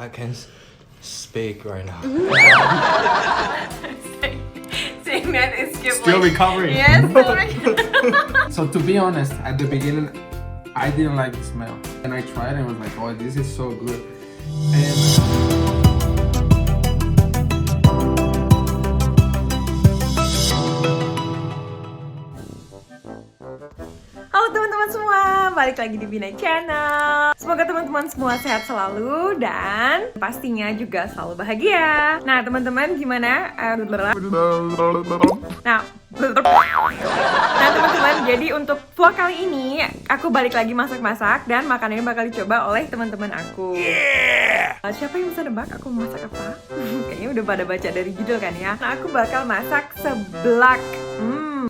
I can speak right now. Saying that is Still recovering. Yes, still recovering. So to be honest, at the beginning, I didn't like the smell. And I tried and I was like, oh, this is so good. And Halo teman-teman semua, balik lagi di BNay Channel. Semoga teman-teman semua sehat selalu dan pastinya juga selalu bahagia. Nah teman-teman gimana? Nah teman-teman, jadi untuk vlog kali ini aku balik lagi masak-masak dan makanannya bakal dicoba oleh teman-teman aku. Siapa yang bisa nebak aku mau masak apa? Kayaknya udah pada baca dari judul kan ya. Nah aku bakal masak seblak.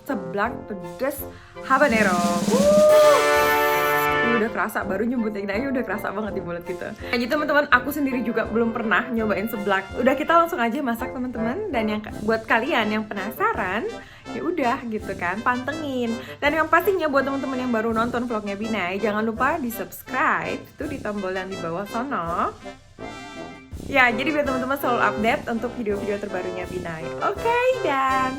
Seblak pedas Habanero. Ini udah kerasa, baru nyebutin aja udah kerasa banget di mulut gitu. Nah jadi teman-teman, aku sendiri juga belum pernah nyobain seblak. Udah kita langsung aja masak teman-teman. Dan yang buat kalian yang penasaran, ya udah gitu kan, pantengin. Dan yang pastinya buat teman-teman yang baru nonton vlognya BNay, jangan lupa di subscribe tuh di tombol yang di bawah sono. Ya, jadi biar teman-teman selalu update untuk video-video terbarunya BNay. Oke, dan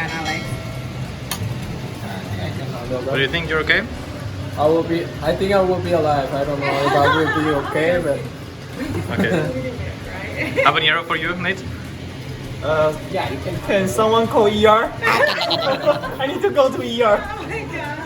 Alex. Do you think you're okay? I think I will be alive. I don't know if I will be okay, but Okay. Habanero for you, Nate? Yeah, you can. Can someone call ER? I need to go to ER. Oh my god.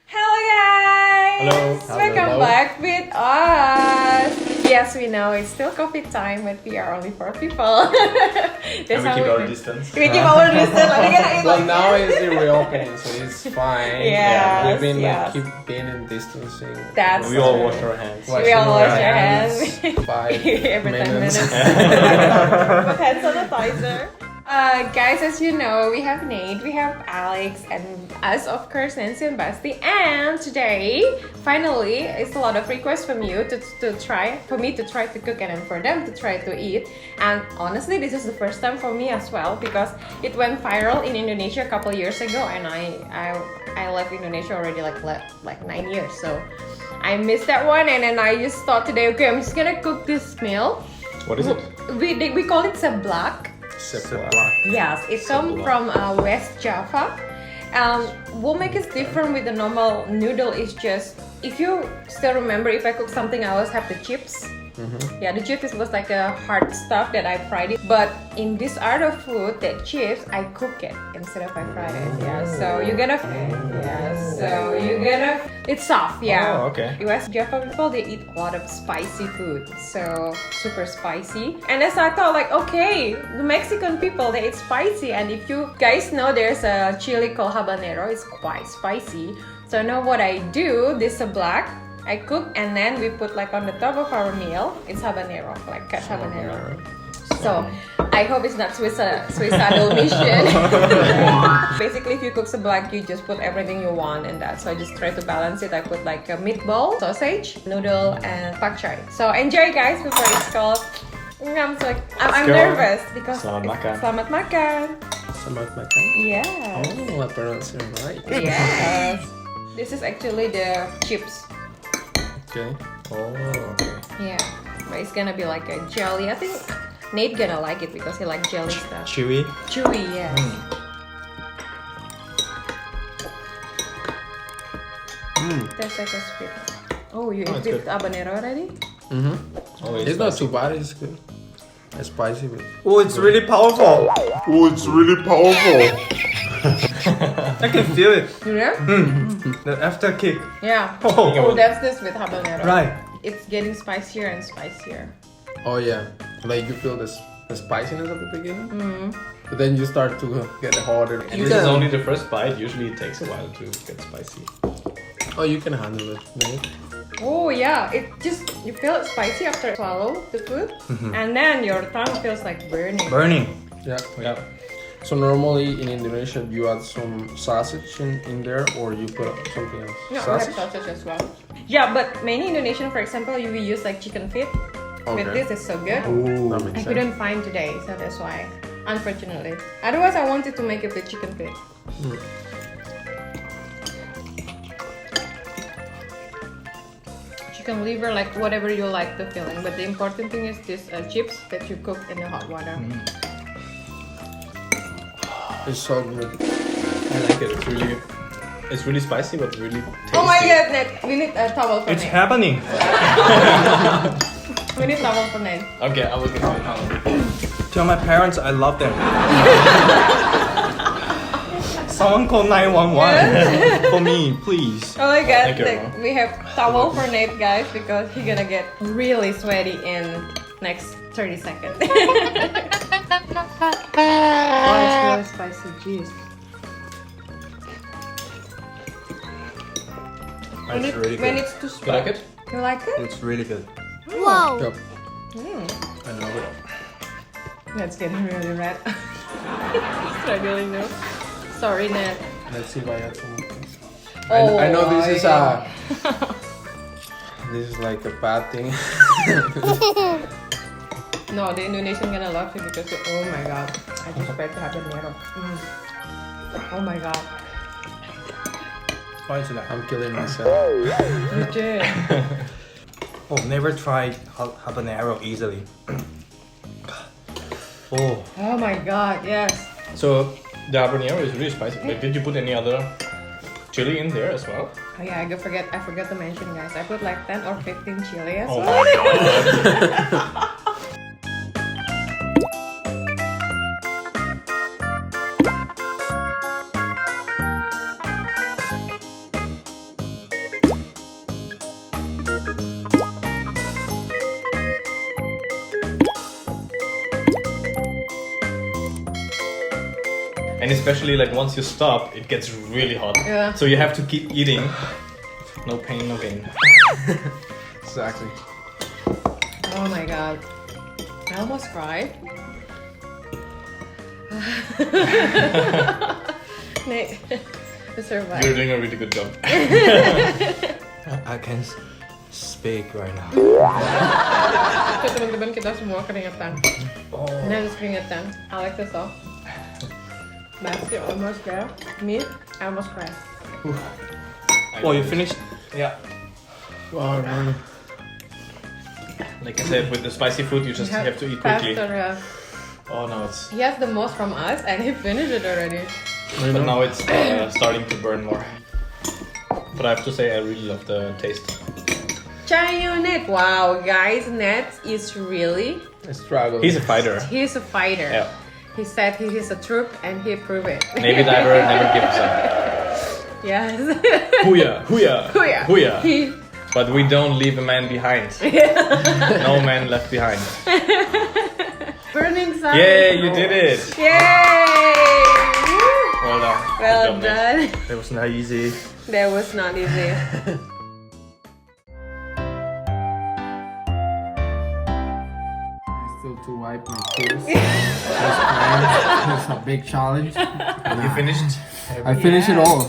Hello guys! Hello. Welcome Hello. back with us! Yes, we know it's still COVID time, but we are only 4 people. And we keep our distance. We keep our distance. well, now it's reopening, so it's fine. Yes, We've been yes. keep being in distancing. That's We all wash our hands. We all wash our hands. 5 Every 10 minutes. minutes. With hand sanitizer. Guys, as you know, we have Nate, we have Alex, and us, of course, Nancy and Basti. And today, finally, it's a lot of requests from you for me to try to cook and then for them to try to eat. And honestly, this is the first time for me as well because it went viral in Indonesia a couple years ago, and I left Indonesia already like 9 years, so I missed that one. And then I just thought today, okay, I'm just gonna cook this meal. What is it? We call it seblak. Seblak. Yes, it comes from West Java. What makes it different with the normal noodle is just, if you still remember, if I cook something, I always have the chips. Yeah, the chips was like a hard stuff that I fried it. But in this other food, that chips, I cook it instead of I fry it. Yeah, so you're gonna, it's soft. Yeah. Oh, okay. West Java people, they eat a lot of spicy food, so super spicy. And then so I thought like, okay, the Mexican people, they eat spicy, and if you guys know, there's a chili called habanero. It's quite spicy. So now what I do, this is black. I cook and then we put like on the top of our meal, it's habanero, like cut habanero. So I hope it's not suicidal mission. Basically, if you cook seblak, you just put everything you want in that. So I just try to balance it. I put like a meatball, sausage, noodle, and pak choi. So enjoy, guys, before it's called. I'm nervous because Selamat makan. Selamat makan. Selamat makan. Yeah. Oh, I pronounced it right. Yes. This is actually the chips. Okay. Oh, okay. Yeah. But it's gonna be like a jelly. I think Nate gonna like it because he likes jelly stuff. Chewy. Chewy, yes. That's like a sweet. Oh, you Oh, it's eat with good. habanero already? Mm-hmm. Oh, It's not too bad. It's good. It's spicy, but Oh, it's really powerful. I can feel it. Yeah? The after kick. Yeah. Oh. Oh, that's this with habanero. Right. It's getting spicier and spicier. oh yeah, like you feel the spiciness at the beginning, but then you start to get harder. And this is only the first bite. Usually it takes a while to get spicy. Oh, you can handle it, right? Oh yeah, it just, you feel it spicy after you swallow the food, and then your tongue feels like burning. Burning. Yeah. Yeah. So normally in Indonesia you add some sausage in there, or you put something else. No, we have sausage as well. Yeah, but many Indonesian, for example, we use like chicken feet. With this, it's so good. That I makes sense. couldn't find today, so that's why, unfortunately. Otherwise, I wanted to make it with chicken feet. Chicken liver, like whatever you like the filling. But the important thing is this chips that you cook in the hot water. It's so good. I like it. It's really spicy, but really tasty. Oh my god, Ned, we need a towel for It's Ned. happening. We need towel for Ned. Okay, I will get it. Tell my parents I love them. Someone call 911 for me, please. Oh my god, Thank you, like, Mom. we have towel for Nate, guys, because he's gonna get really sweaty in next 30 seconds. Oh, it's really spicy, jeez. It's really When good. it's too You spicy. like it? You like it? It's really good. Wow. Yep. I love it. That's getting really red. Struggling now. Sorry, Ned. Let's see if I add some. Oh, I know this is yeah. this is like a bad thing. No, the Indonesian gonna love it because oh my god, I just bet to habanero. Oh my god, Why is that? I'm killing myself. you did. Oh, never tried habanero easily. Oh, Oh my god, yes. So the habanero is really spicy. But did you put any other chili in there as well? Oh yeah, I forgot to mention, guys. I put like 10 or 15 chili as Oh well. my god. And especially like once you stop, it gets really hot. Yeah. So you have to keep eating. No pain, no gain. Exactly. Oh my god, I almost cried. Nate, you survived. You're doing a really good job. I can speak right now. So teman-teman kita semua keringetan. Nan keringetan. Alex is off. Basti almost there. Me, I almost cried. Oh, you finished? Yeah. Wow, really? Like I said, with the spicy food, you just have to eat quickly. Faster, Oh no, it's. he has the most from us and he finished it already. But now it's starting to burn more. But I have to say, I really love the taste. Net. Wow, guys, Net is really, I struggle. He's a fighter. he's a fighter. Yeah. He said he is a troop and he proved it. Navy diver never gives up. Yes. Hooyah, hooyah, Hooyah. hooyah. He- But we don't leave a man behind. No man left behind. Burning sun. Yay, you did it! Yay! Well done. Well Good job, Nate. done. That was not easy. That was not easy. still to wipe my tears. It's a big challenge. You finished? I finished it all.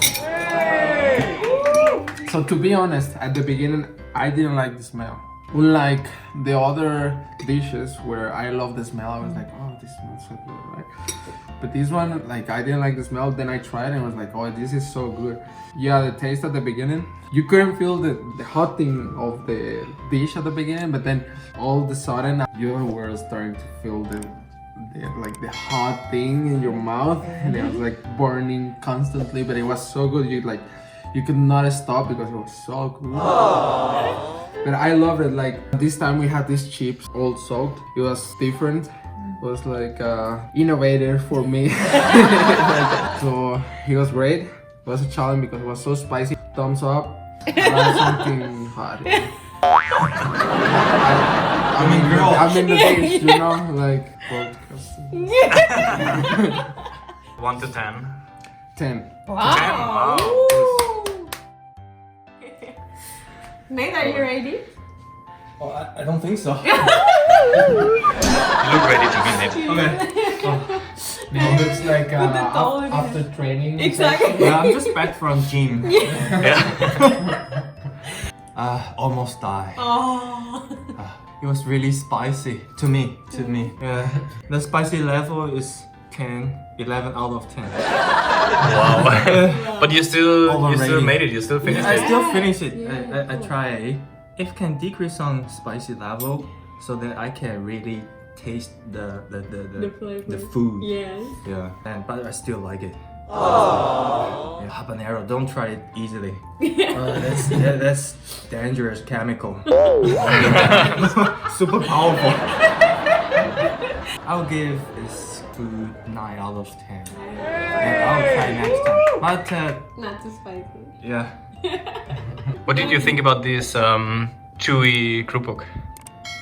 So to be honest, at the beginning, I didn't like the smell. Unlike the other dishes where I love the smell, I was like, oh, this smells so good, right? But this one, like, I didn't like the smell. Then I tried and was like, oh, this is so good. Yeah, the taste at the beginning, you couldn't feel the hot thing of the dish at the beginning, but then all of a sudden, you were starting to feel the hot thing in your mouth, and it was like burning constantly. But it was so good. You could not stop because it was so good. But I loved it. Like this time we had these chips all soaked. It was different. It was like innovative for me. So it was great. It was a challenge because it was so spicy. Thumbs up. Something hot. I'm in the dish, you know, like podcasting. 1 to 10. 10. Wow. 10, wow. Nate, are you ready? Oh, I don't think so. You look ready to win it. Okay. It looks like towel after training. Exactly. Yeah, I'm just back from gym. Yeah. Almost died. Oh. It was really spicy to me. Yeah. The spicy level is 10, 11 out of 10. Wow. But you still made it. You still finished I it. still finish it. I try. If can decrease on spicy level, so that I can really taste the flavor. food. Yes. Yeah. But I still like it. Yeah, habanero, don't try it easily. That's dangerous chemical. Super powerful. I'll give this food 9 out of 10. And I'll try next time. But Not too spicy. yeah. What did you think about this chewy krupuk?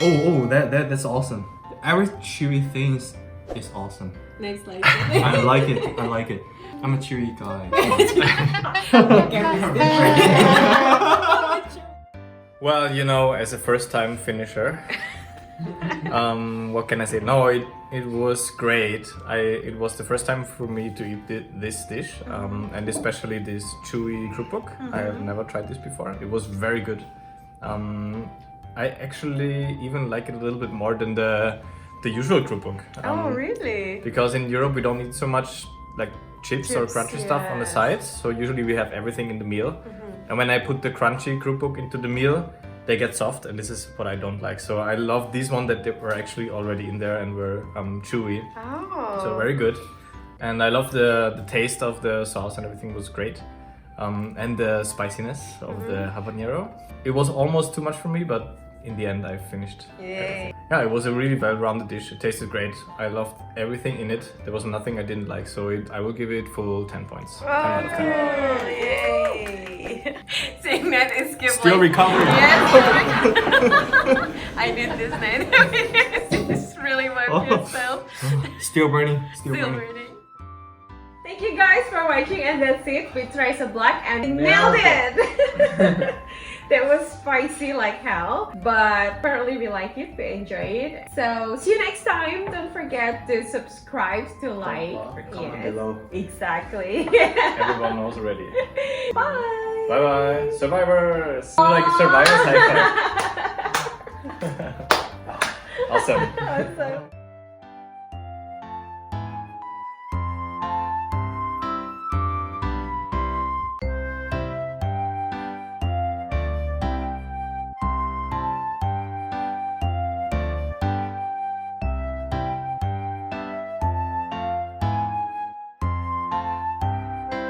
Oh, that's awesome. Every chewy thing is awesome. Next like I like it. I'm a chewy guy. Well, you know, as a first-time finisher, what can I say? No, it was great. It was the first time for me to eat this dish, and especially this chewy krupuk. I have never tried this before. It was very good. I actually even like it a little bit more than the usual krupuk. Oh, really? Because in Europe we don't eat so much like chips or crunchy stuff on the sides. So usually we have everything in the meal. And when I put the crunchy krupuk into the meal, they get soft, and this is what I don't like. So I love this one that they were actually already in there and were chewy. Oh. So very good. And I love the taste of the sauce, and everything was great. And the spiciness of the habanero. It was almost too much for me, but in the end I finished. Yay. Yeah, it was a really well-rounded dish. It tasted great. I loved everything in it. There was nothing I didn't like, so I will give it full 10 points. 10 out of 10. Yay! Seeing that is skip Still recovering. Yes. I did this night. It's really wipe yourself. Still burning. Still burning. Thank you guys for watching, and that's it with Nyobain Seblak, and nailed it! That was spicy like hell, but apparently we like it, we enjoy it. So see you next time. Don't forget to subscribe, to like. Comment below. Exactly. Everyone knows already. Bye. Bye bye, survivors! Like survivors high five. Awesome. Awesome.